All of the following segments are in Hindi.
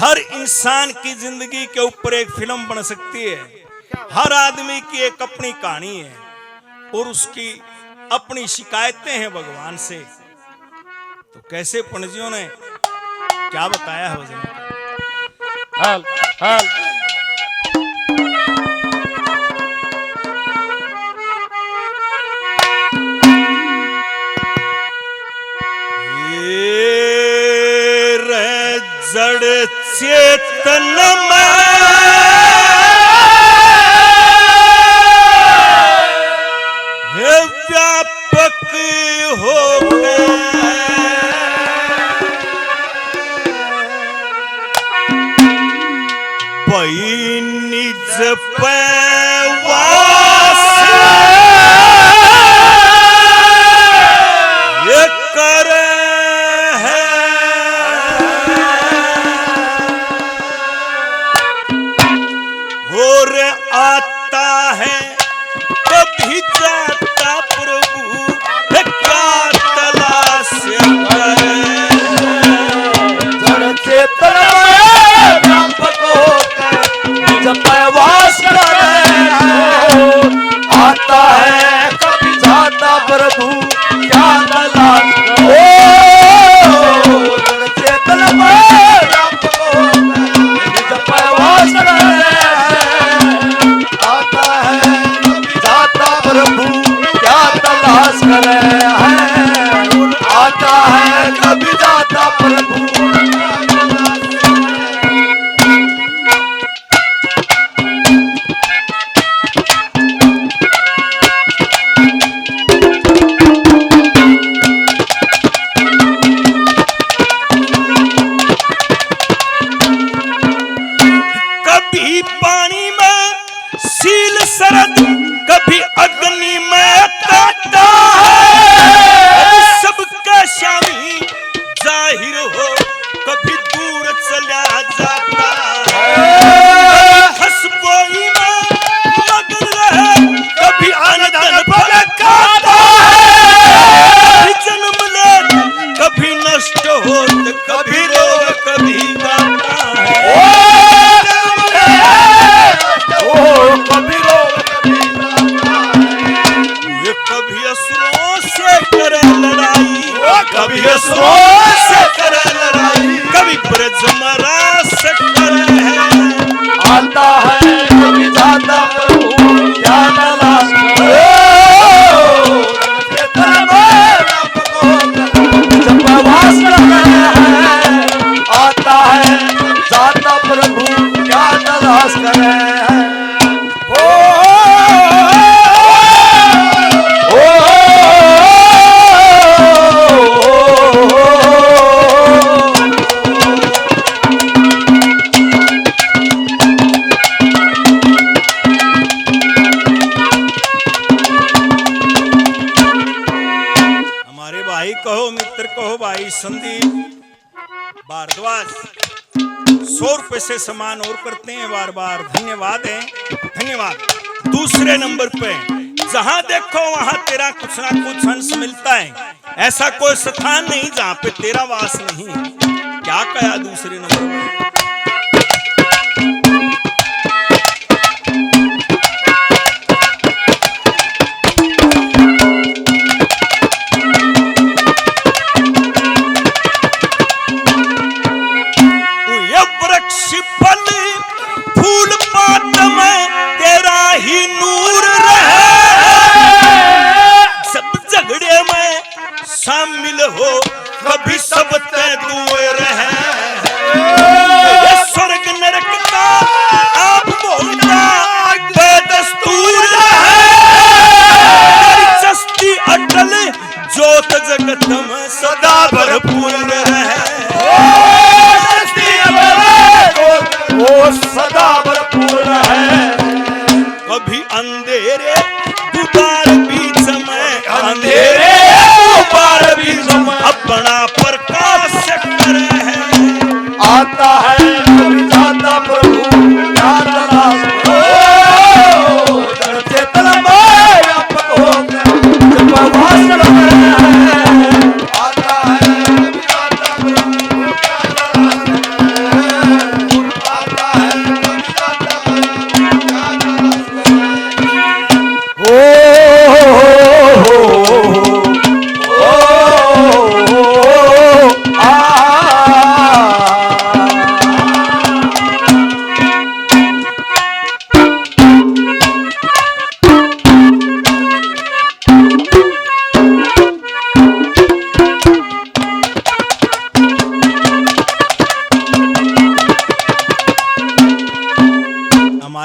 हर इंसान की जिंदगी के ऊपर एक फिल्म बन सकती है। हर आदमी की एक अपनी कहानी है और उसकी अपनी शिकायतें हैं भगवान से। तो कैसे पणजियों ने क्या बताया है भजन में? हाल हाल जड़ चेतन में व्यापक हो वही निज पे आता है कभी जाता प्रभु क्या तलाश चेतन आता है कभी जाता प्रभु क्या तलाश करे है आता है कभी जाता प्रभु कभी अग्नि में काटा है सबका शामी जाहिर हो कभी दूर चला जाता है हसबोई में मगन रहे कभी अनधन पर खाता है जन्म ले कभी नष्ट हो कभी रोग कभी गाता है कभी कभी असुरों से करे लड़ाई कभी असुरों से करे लड़ाई कभी ब्रजमरा से करे है आता है कभी जाता प्रभु क्या तलाश आता है जाता प्रभु क्या तलाश करे है कहो मित्र कहो भाई संदीप भारद्वाज 100 रुपए से सम्मान और करते हैं बार बार धन्यवाद है धन्यवाद। दूसरे नंबर पे जहां देखो वहां तेरा कुछ ना कुछ अंश मिलता है ऐसा कोई स्थान नहीं जहां पे तेरा वास नहीं। क्या कहा दूसरे नंबर पे? फूल पात में तेरा ही नूर रहे सब झगड़े में शामिल हो कभी सब ते दूर रहे स्वर्ग नरक का आप बोलता बेदस्तूर है चस्ती अटल ज्योत जगत में सदा भरपूर रहे वो सदा भरपूर है कभी अंधेरे गुबार बीच में अंधेरे गुबार बीच में अपना प्रकाश करे है आता है कभी जाता प्रभु क्या तलाश चेतन में व्यापक होकर जब वासना आता है कभी जाता प्रभु क्या तलाश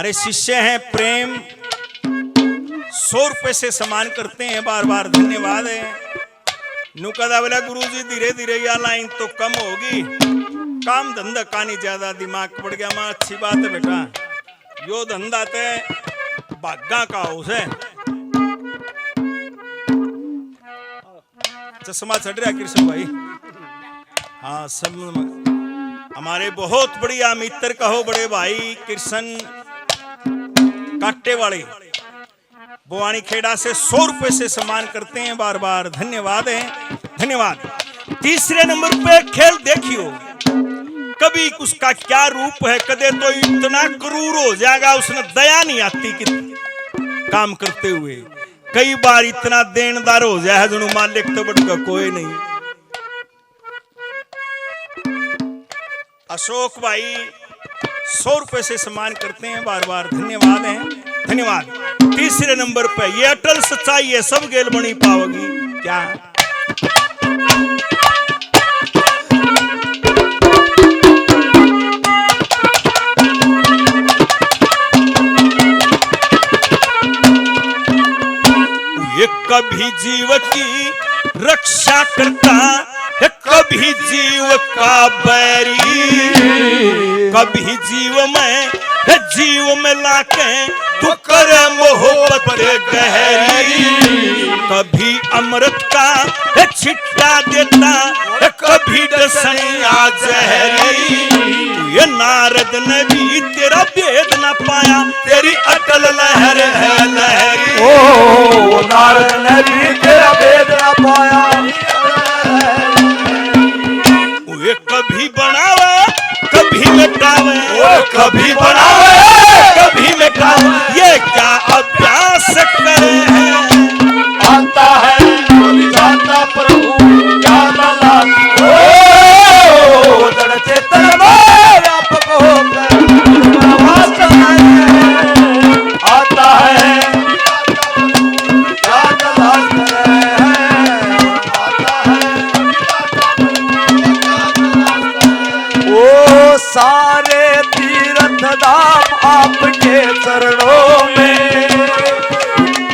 हमारे शिष्य हैं प्रेम 100 रुपए से सम्मान करते हैं, बार बार धन्यवाद है। नुकदा बोला गुरुजी धीरे धीरे या लाइन तो कम होगी, काम धंधा का नहीं ज्यादा दिमाग पड़ गया। मां अच्छी बात है बेटा, यो धंधा ते भागा का हाउस है। चश्मा चढ़ रहा कृष्ण भाई। हाँ सब हमारे बहुत बढ़िया मित्र कहो बड़े भाई कृष्ण काटे वाले बुआनी खेड़ा से 100 रुपए से सम्मान करते हैं, बार बार धन्यवाद है, धन्यवाद। तीसरे नंबर पे खेल देखियो, कभी उसका क्या रूप है, कदे तो इतना क्रूर हो जाएगा उसने दया नहीं आती कि काम करते हुए, कई बार इतना देनदार हो जाए जो मालिक तो बड़का कोई नहीं। अशोक भाई 100 रुपए से सम्मान करते हैं, बार बार धन्यवाद है, धन्यवाद। तीसरे नंबर पे ये अटल सच्चाई है, सब गेल बनी पाओगी क्या। ये कभी जीव की रक्षा करता है, कभी जीव का बैरी, कभी जीव में लाके तू करे मोहब्बत गहरी, कभी अमृत का छिट्टा देता है, कभी डसनिया जहरी। ये नारद ने भी तेरा भेद न पाया, तेरी अटल लहर है लहरी। ओ नारद ने भी तेरा भेद न पाया। ये कभी बनावे कभी मिटावे, कभी बनावे कभी मिटावे, ये क्या अभ्यास करे हैं। आता है कभी जाता प्रभु क्या दला, ओ दड़ चेतन व्यापक होकर आता है क्या दला करे है, आता है ओ सारे तीर्थ धाम आपके चरणों में,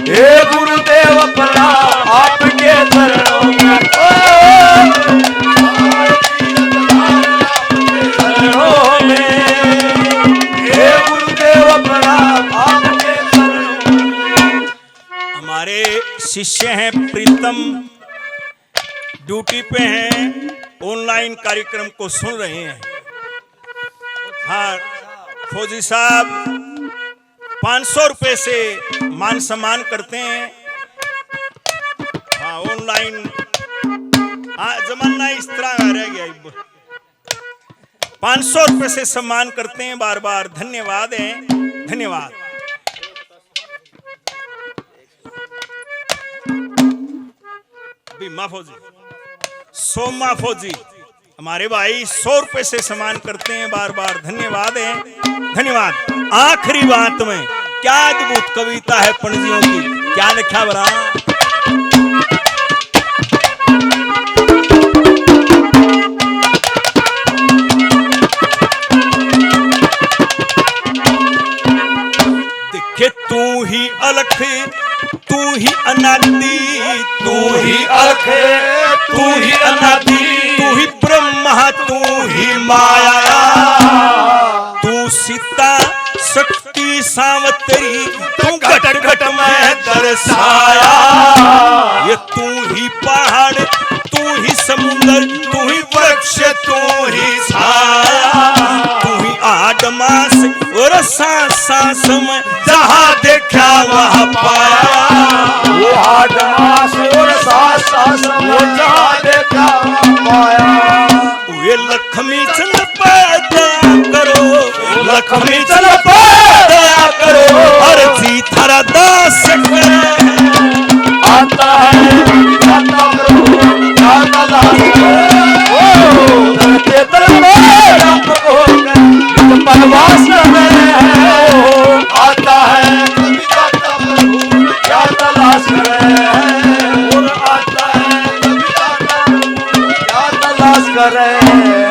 हे गुरुदेव प्रणाम आपके चरणों में, चरणों में, हे गुरुदेव प्रणाम आपके चरणों में। हमारे शिष्य हैं प्रीतम, ड्यूटी पे हैं, ऑनलाइन कार्यक्रम को सुन रहे हैं। हाँ फौजी साहब 500 रुपए से मान सम्मान करते हैं। हाँ ऑनलाइन, हाँ जमाना इस तरह रह गया, 500 रुपए से सम्मान करते हैं, बार बार धन्यवाद है, धन्यवाद। भीमा फौजी, सोमा फौजी हमारे भाई 100 रुपए से सम्मान करते हैं, बार बार धन्यवाद है, धन्यवाद। आखिरी बात में क्या अद्भुत कविता है पणजियों की, क्या लिखा बरा। देखे तू ही अलख तू ही अनादि, तू ही अलख तू ही अनादि, तू ही ब्रह्मा तू ही माया, तू सीता शक्ति सावत्री, तू घट घट में दर्शाया। ये तू ही पहाड़ तू ही समुंदर, तू ही वृक्ष तू ही छाया, तू ही आडमास और सांस सांस में जहाँ देखा वहाँ पाया। वो आडमास और सांस सांस में जहाँ देखा वहाँ पाया। ये लक्ष्मी चंद पे दया करो, लक्ष्मी चंद पे दया करो, हर जी थारा दास करे। आता है आता प्रभु आता दास, ओ धरते तरवार व्यापक होकर निज परवास में है। आता है कभी आता प्रभु क्या तलाश करे, और आता है कभी आता प्रभु क्या तलाश करे।